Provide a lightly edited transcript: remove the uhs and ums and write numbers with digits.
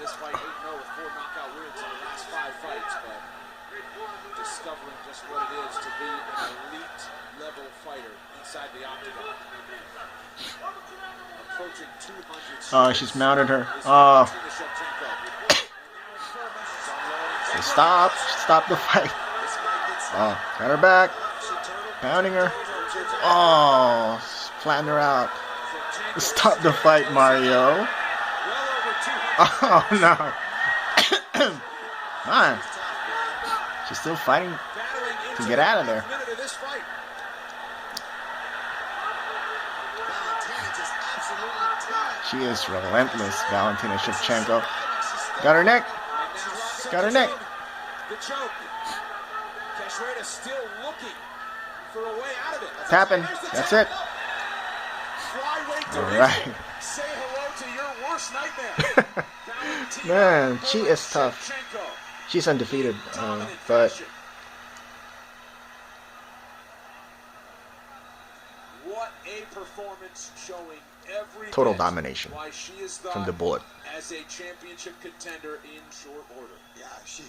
this fight 8-0 with 4 knockout wins in the last 5 fights, but discovering just what it is to be an elite level fighter inside the octagon. Approaching 200. Oh, she's mounted her. Oh. Stop the fight. Oh, got her back. Pounding her. Oh, flatten her out. Stop the fight, Mario. Oh, no. Man. She's still fighting to get out of there. She is relentless, Valentina Shevchenko. Got her neck. Got her neck. The choke. Cachoeira still looking for a way out of it. Tapping. That's it. All right. Say hello to your worst nightmare. Man, she is tough. She's undefeated, but what a performance showing every total domination why she is from the bullet. as a championship contender in short order. Yeah, she